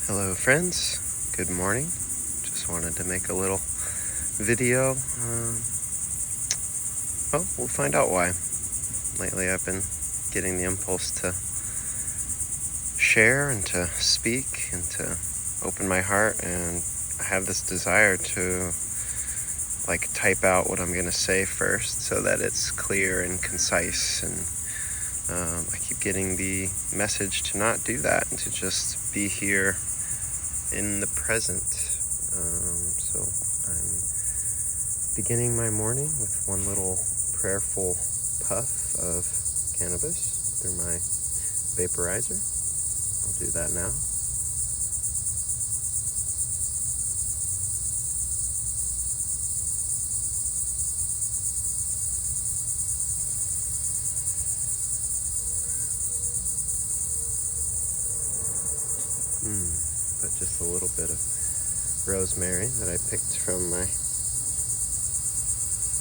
Hello friends, good morning. Just wanted to make a little video. We'll find out why. Lately I've been getting the impulse to share and to speak and to open my heart, and I have this desire to type out what I'm going to say first so that it's clear and concise, and I keep getting the message to not do that and to just be here in the present. So I'm beginning my morning with one little prayerful puff of cannabis through my vaporizer. I'll do that now. But just a little bit of rosemary that I picked from my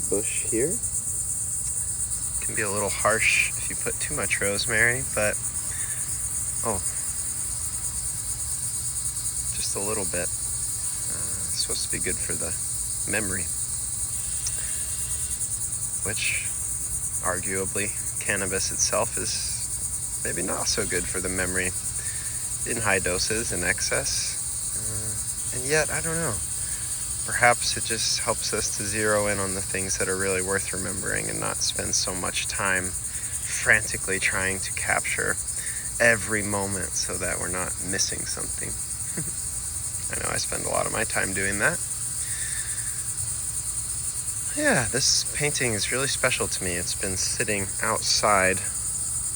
bush here. It can be a little harsh if you put too much rosemary, but just a little bit. It's supposed to be good for the memory, which arguably cannabis itself is maybe not so good for the memory in high doses, in excess. And yet, I don't know. Perhaps it just helps us to zero in on the things that are really worth remembering and not spend so much time frantically trying to capture every moment so that we're not missing something. I know I spend a lot of my time doing that. Yeah, this painting is really special to me. It's been sitting outside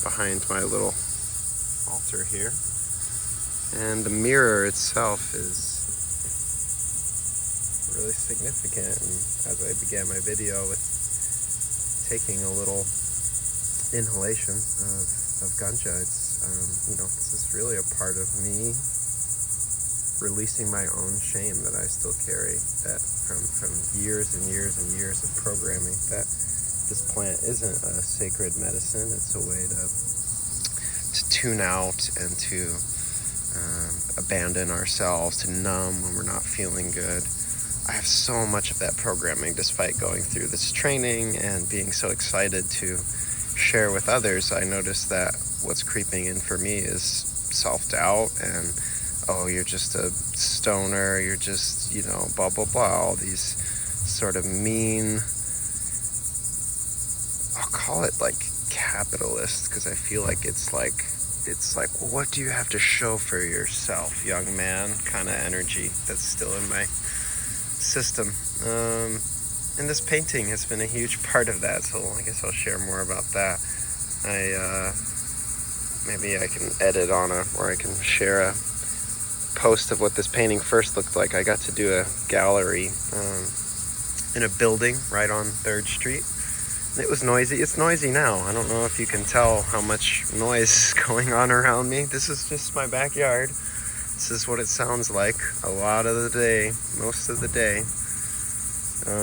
behind my little altar here. And the mirror itself is really significant. And as I began my video with taking a little inhalation of ganja, it's this is really a part of me releasing my own shame that I still carry, that from years and years and years of programming, that this plant isn't a sacred medicine. It's a way to tune out and to abandon ourselves, to numb when we're not feeling good. I have so much of that programming despite going through this training and being so excited to share with others. I notice that what's creeping in for me is self-doubt and, oh, you're just a stoner, you're just, blah, blah, blah, all these sort of mean, I'll call it capitalist, because I feel like it's like, well, what do you have to show for yourself, young man, kind of energy that's still in my system. And this painting has been a huge part of that, so I guess I'll share more about that. Maybe I can edit on or I can share a post of what this painting first looked like. I got to do a gallery in a building right on 3rd Street. It was noisy. It's noisy now. I don't know if you can tell how much noise is going on around me. This is just my backyard. This is what it sounds like a lot of the day, most of the day.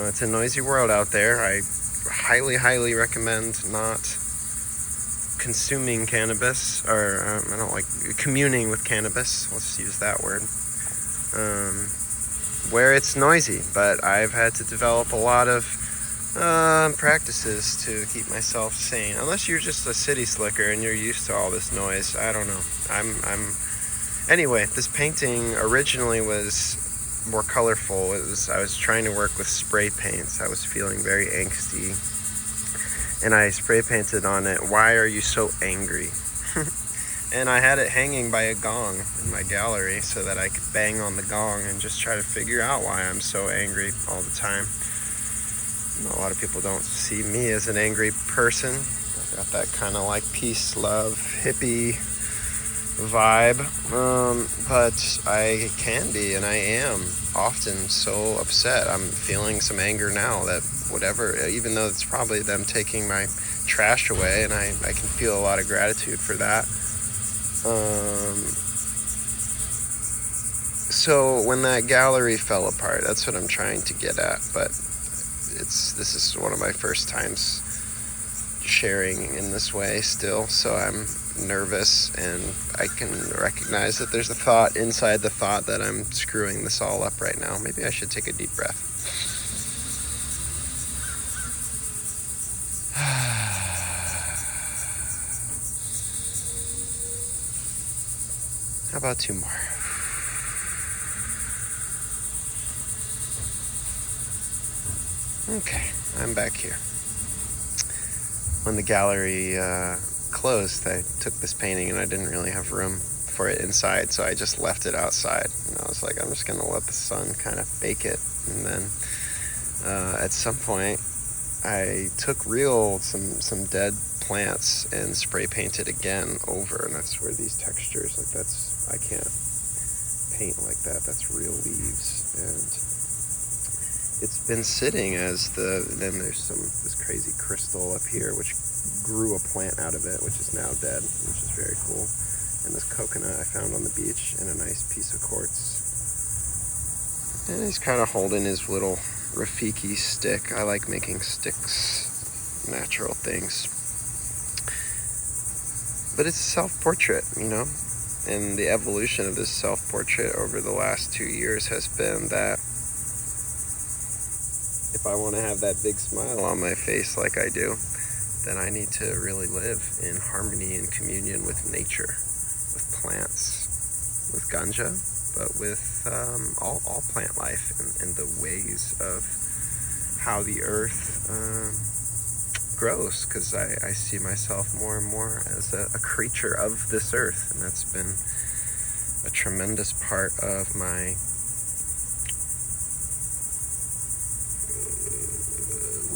It's a noisy world out there. I highly, highly recommend not consuming cannabis, or I don't like communing with cannabis. Let's use that word. Where it's noisy, but I've had to develop a lot of practices to keep myself sane. Unless you're just a city slicker and you're used to all this noise. I don't know. Anyway, this painting originally was more colorful. I was trying to work with spray paints. I was feeling very angsty, and I spray painted on it, "Why are you so angry?" And I had it hanging by a gong in my gallery so that I could bang on the gong and just try to figure out why I'm so angry all the time. A lot of people don't see me as an angry person. I've got that kind of peace, love, hippie vibe, but I can be, and I am often so upset. I'm feeling some anger now that whatever, even though it's probably them taking my trash away, and I can feel a lot of gratitude for that. So when that gallery fell apart, that's what I'm trying to get at, but this is one of my first times sharing in this way still, so I'm nervous, and I can recognize that there's a thought inside the thought that I'm screwing this all up right now. Maybe I should take a deep breath. How about 2 more? Okay, I'm back here. When the gallery closed, I took this painting and I didn't really have room for it inside, so I just left it outside. And I was like, I'm just going to let the sun kind of bake it. And then at some point, I took some dead plants and spray painted again over, and that's where these textures, like I can't paint like that. That's real leaves. And it's been sitting as then there's this crazy crystal up here which grew a plant out of it, which is now dead, which is very cool. And this coconut I found on the beach and a nice piece of quartz. And he's kind of holding his little Rafiki stick. I like making sticks, natural things. But it's a self-portrait, And the evolution of this self-portrait over the last 2 years has been that if I want to have that big smile on my face like I do, then I need to really live in harmony and communion with nature, with plants, with ganja, but with all plant life and the ways of how the earth grows, because I see myself more and more as a creature of this earth, and that's been a tremendous part of my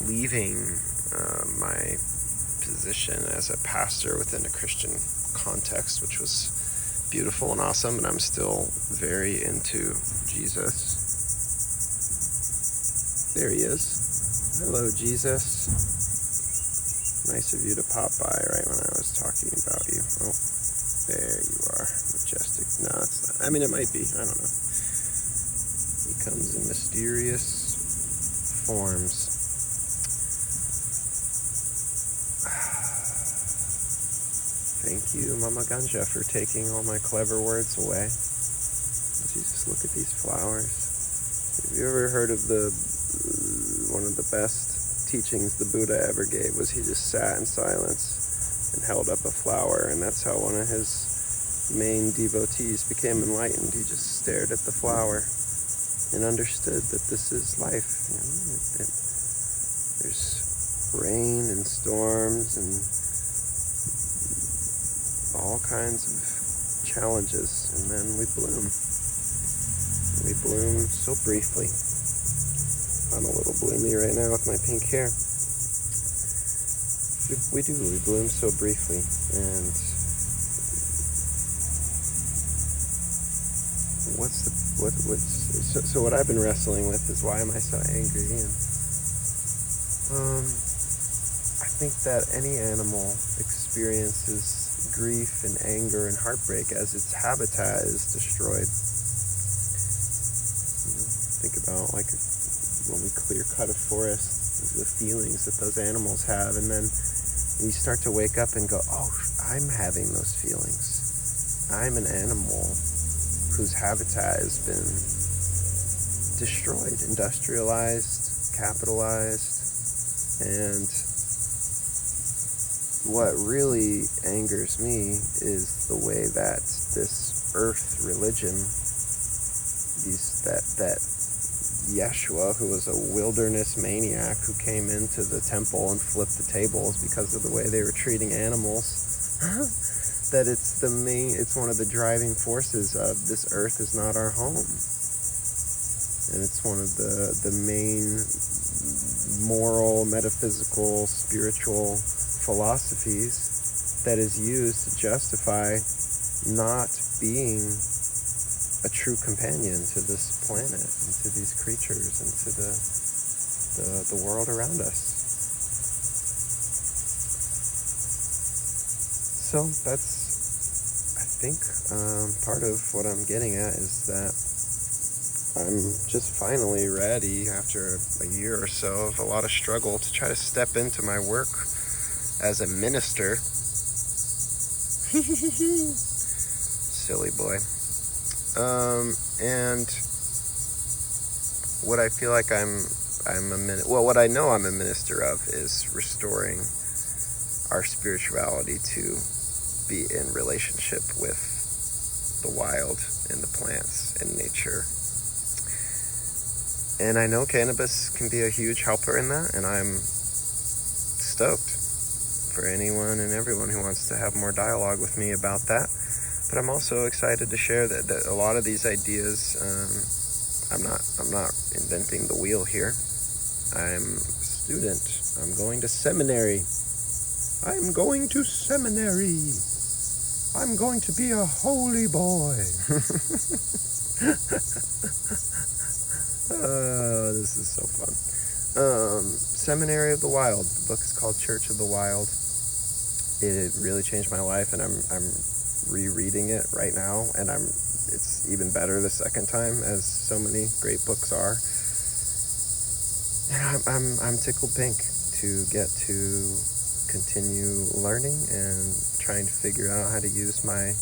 leaving my position as a pastor within a Christian context, which was beautiful and awesome, and I'm still very into Jesus. There he is. Hello, Jesus. Nice of you to pop by right when I was talking about you. Oh, there you are. Majestic. No, it's not. I mean, it might be. I don't know. He comes in mysterious forms. Thank you, Mama Ganja, for taking all my clever words away. Jesus, look at these flowers. Have you ever heard of one of the best teachings the Buddha ever gave was he just sat in silence and held up a flower, and that's how one of his main devotees became enlightened. He just stared at the flower and understood that this is life. There's rain and storms and all kinds of challenges, and then we bloom. We bloom so briefly. I'm a little bloomy right now with my pink hair. We bloom so briefly, and so what I've been wrestling with is, why am I so angry? And I think that any animal experiences grief and anger and heartbreak as its habitat is destroyed. Think about when we clear cut a forest, the feelings that those animals have, and then you start to wake up and go, oh, I'm having those feelings. I'm an animal whose habitat has been destroyed, industrialized, capitalized, and what really angers me is the way that this earth religion, that Yeshua, who was a wilderness maniac who came into the temple and flipped the tables because of the way they were treating animals, that it's one of the driving forces of this earth is not our home. And it's one of the main moral, metaphysical, spiritual philosophies that is used to justify not being a true companion to this planet and to these creatures and to the world around us. So that's, I think, part of what I'm getting at is that I'm just finally ready, after a year or so of a lot of struggle, to try to step into my work as a minister Silly boy. And what I feel like what I know I'm a minister of is restoring our spirituality to be in relationship with the wild and the plants and nature. And I know cannabis can be a huge helper in that, and I'm stoked for anyone and everyone who wants to have more dialogue with me about that. But I'm also excited to share that a lot of these ideas, I'm not inventing the wheel here. I'm a student. I'm going to seminary. I'm going to seminary. I'm going to be a holy boy. Oh, this is so fun. Seminary of the Wild. The book is called Church of the Wild. It really changed my life, and I'm rereading it right now, and it's even better the second time, as so many great books are. And I'm tickled pink to get to continue learning and trying to figure out how to use my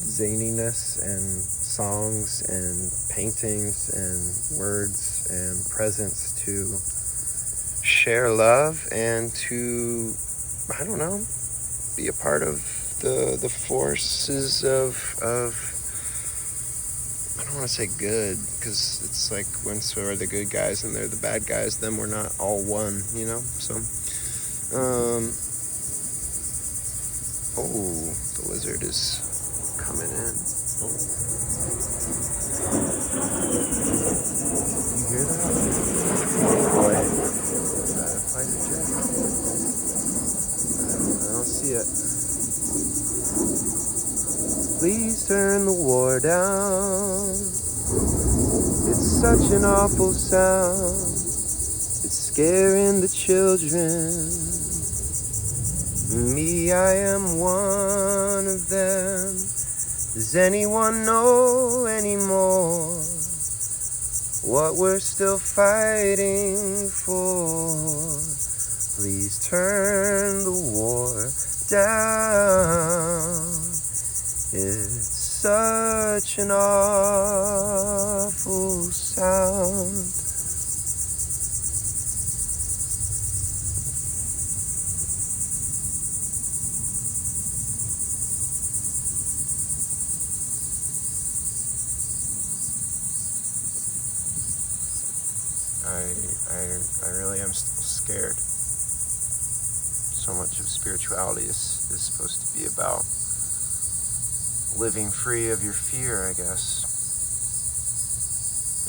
zaniness and songs and paintings and words and presence to share love and to, I don't know, be a part of the forces of I don't want to say good, because it's like when so are the good guys and they're the bad guys, then we're not all one, you know? So, oh, the lizard is coming in. Oh. You hear that? Oh boy. Is that a fighter jet? I don't see it. Please turn the war down. It's such an awful sound. It's scaring the children. Me, I am one of them. Does anyone know anymore what we're still fighting for? Please turn the war down. It's such an awful sound. I really am still scared. So much of spirituality is supposed to be about living free of your fear, I guess.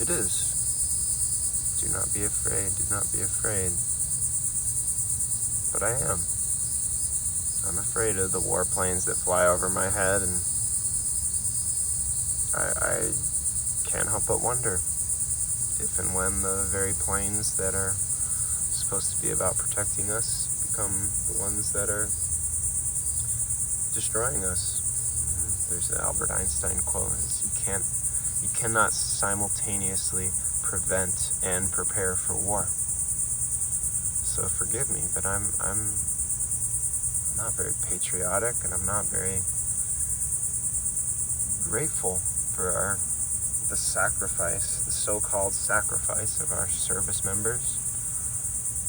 It is. Do not be afraid. Do not be afraid. But I am. I'm afraid of the warplanes that fly over my head, and I can't help but wonder if and when the very planes that are supposed to be about protecting us become the ones that are destroying us. There's the Albert Einstein quote: you cannot simultaneously prevent and prepare for war. So forgive me, but I'm not very patriotic, and I'm not very grateful for the sacrifice, the so-called sacrifice of our service members,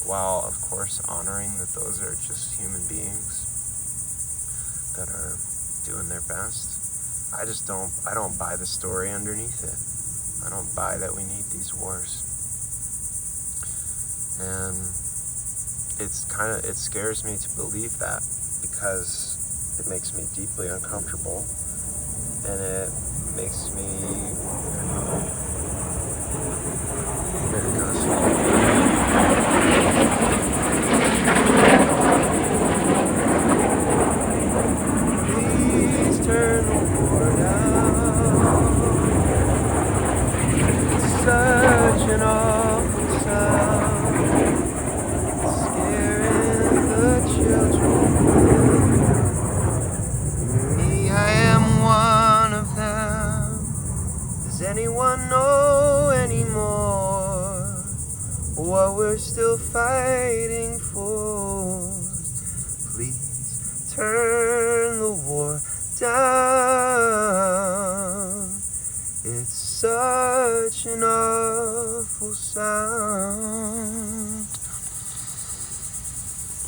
while of course honoring that those are just human beings that are doing their best. I don't buy the story underneath it. I don't buy that we need these wars. And it scares me to believe that, because it makes me deeply uncomfortable, and it makes me, there it goes. Please turn the war down. It's such an awful sound, scaring the children. Me, I am one of them. Does anyone know anymore what we're still fighting for? Please turn the war down. It's such an awful sound.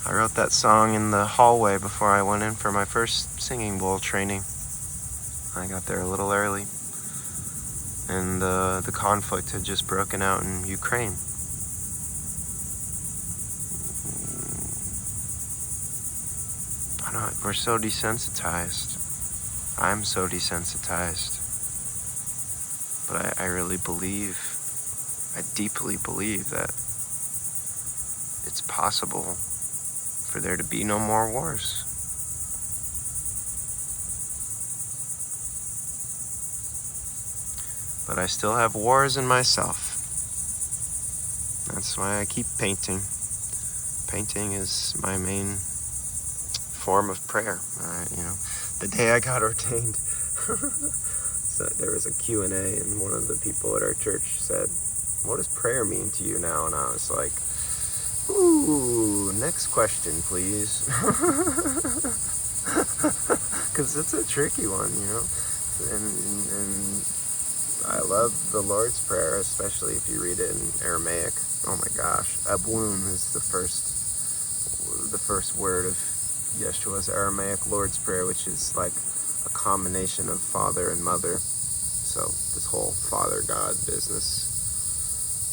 I wrote that song in the hallway before I went in for my first singing bowl training. I got there a little early, and the conflict had just broken out in Ukraine. I know, we're so desensitized. I'm so desensitized. But I really believe, I deeply believe that it's possible for there to be no more wars. But I still have wars in myself. That's why I keep painting. Painting is my main form of prayer. The day I got ordained, so there was a Q&A, and one of the people at our church said, "What does prayer mean to you now?" And I was like, "Ooh, next question, please." Because it's a tricky one, and I love the Lord's Prayer, especially if you read it in Aramaic. Oh my gosh, Abun is the first word of Yeshua's Aramaic Lord's Prayer, which is like a combination of father and mother. So this whole father God business,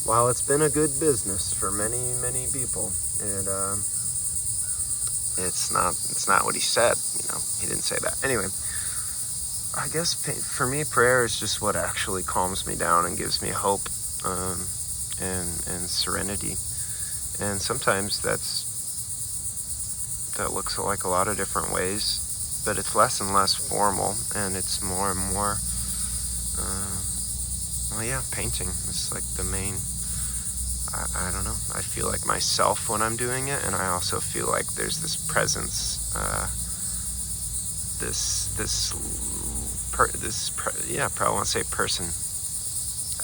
while it's been a good business for many, many people, it's not what he said. He didn't say that. Anyway, I guess for me, prayer is just what actually calms me down and gives me hope, and serenity. And sometimes that looks like a lot of different ways, but it's less and less formal, and it's more and more, painting. It's like the main, I don't know, I feel like myself when I'm doing it, and I also feel like there's this presence, probably won't say person.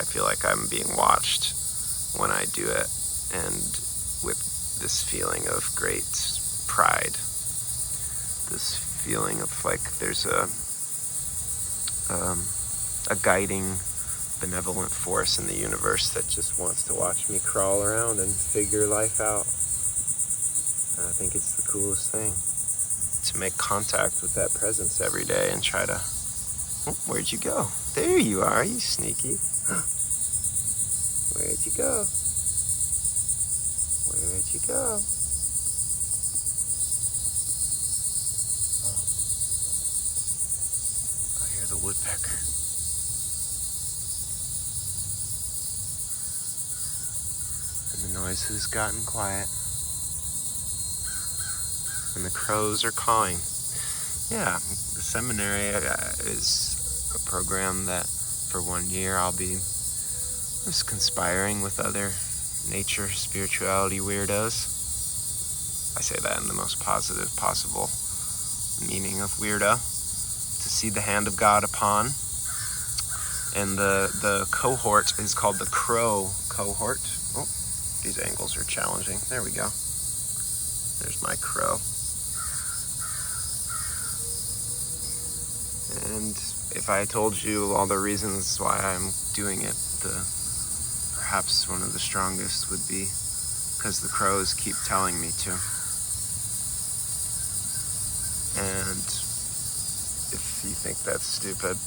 I feel like I'm being watched when I do it, and with this feeling of great pride, this feeling of like there's a guiding, benevolent force in the universe that just wants to watch me crawl around and figure life out. And I think it's the coolest thing to make contact with that presence every day and try to... Oh, where'd you go? There you are, you sneaky. Where'd you go? Where'd you go? Oh, I hear the woodpecker. And the noise has gotten quiet. And the crows are cawing. Yeah, the seminary is a program that for 1 year I'll be just conspiring with other nature, spirituality weirdos. I say that in the most positive possible meaning of weirdo. To see the hand of God upon. And the cohort is called the Crow cohort. Oh, these angles are challenging. There we go. There's my crow. And if I told you all the reasons why I'm doing it, perhaps one of the strongest would be because the crows keep telling me to. And if you think that's stupid,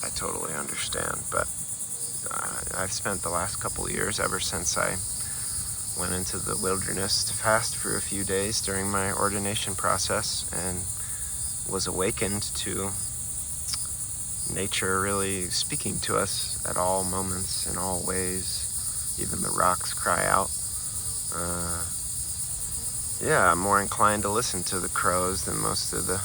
I totally understand. But I've spent the last couple of years, ever since I went into the wilderness to fast for a few days during my ordination process, and was awakened to nature really speaking to us at all moments, in all ways. Even the rocks cry out. I'm more inclined to listen to the crows than most of the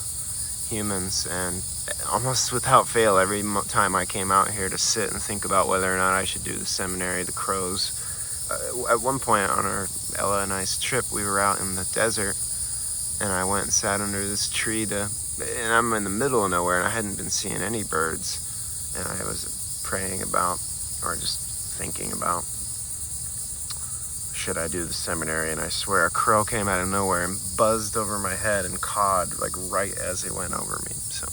humans, and almost without fail, every time I came out here to sit and think about whether or not I should do the seminary, the crows. At one point on Ella and I's trip, we were out in the desert, and I went and sat under this tree and I'm in the middle of nowhere, and I hadn't been seeing any birds, and I was praying about, or just thinking about, should I do the seminary? And I swear a crow came out of nowhere and buzzed over my head and cawed like right as it went over me. So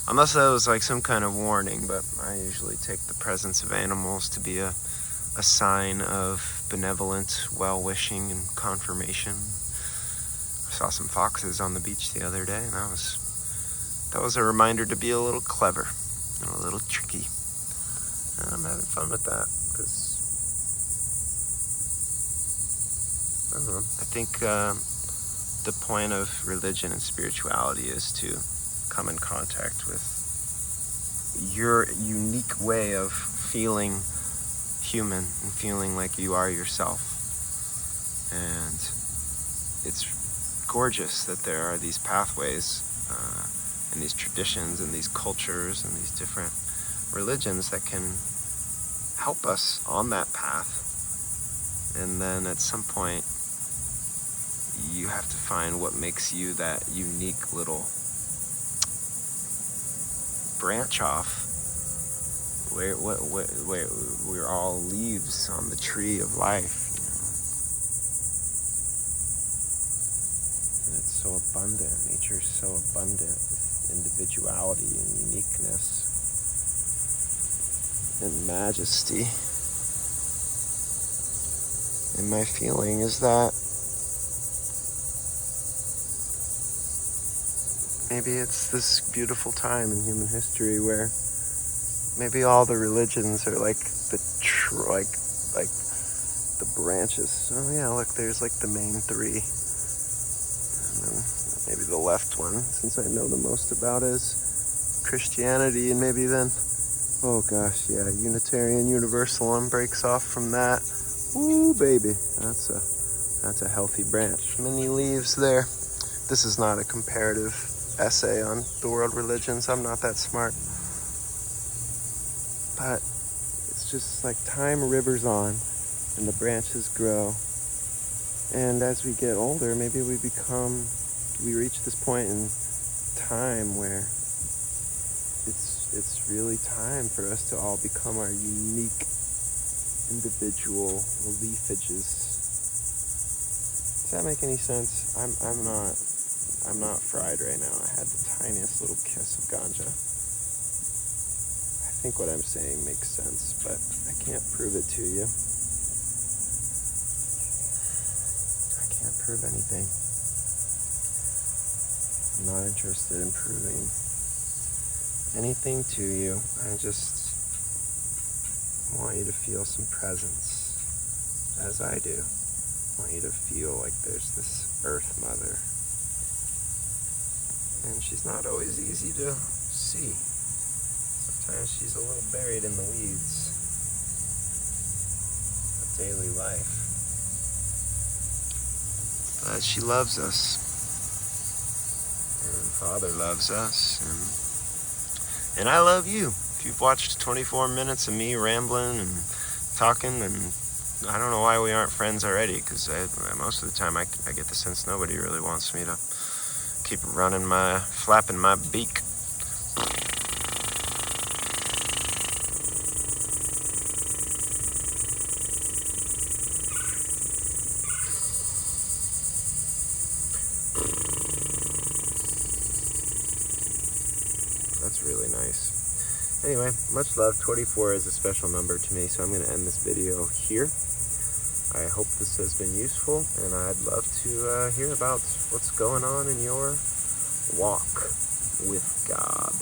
unless that was like some kind of warning, but I usually take the presence of animals to be a sign of benevolent well-wishing and confirmation. I saw some foxes on the beach the other day, and that was a reminder to be a little clever and a little tricky. And I'm having fun with that because I don't know. I think the point of religion and spirituality is to come in contact with your unique way of feeling human and feeling like you are yourself. And it's gorgeous that there are these pathways and these traditions and these cultures and these different religions that can help us on that path. And then at some point you have to find what makes you that unique little branch off where we're all leaves on the tree of life, you know. And it's so abundant. Nature's so abundant with individuality and uniqueness and majesty. And my feeling is that maybe it's this beautiful time in human history where maybe all the religions are like like the branches. Oh yeah, look, there's like the main three. And then maybe the left one, since I know the most about, is Christianity, and maybe then, oh gosh, yeah, Unitarian Universal breaks off from that. Ooh, baby, that's a healthy branch. Many leaves there. This is not a comparative essay on the world religions. I'm not that smart. But it's just like time rivers on and the branches grow. And as we get older, maybe we reach this point in time where it's really time for us to all become our unique individual leafages. Does that make any sense? I'm not fried right now. I had the tiniest little kiss of ganja. I think what I'm saying makes sense, but I can't prove it to you. I can't prove anything. I'm not interested in proving anything to you. I just want you to feel some presence, as I do. I want you to feel like there's this Earth Mother. And she's not always easy to see. Sometimes she's a little buried in the weeds of daily life. But she loves us. And Father loves us. And I love you. If you've watched 24 minutes of me rambling and talking, and I don't know why we aren't friends already, because most of the time I get the sense nobody really wants me to keep flapping my beak. That's really nice. Anyway, much love. 24 is a special number to me, so I'm going to end this video here. I hope this has been useful, and I'd love to hear about what's going on in your walk with God.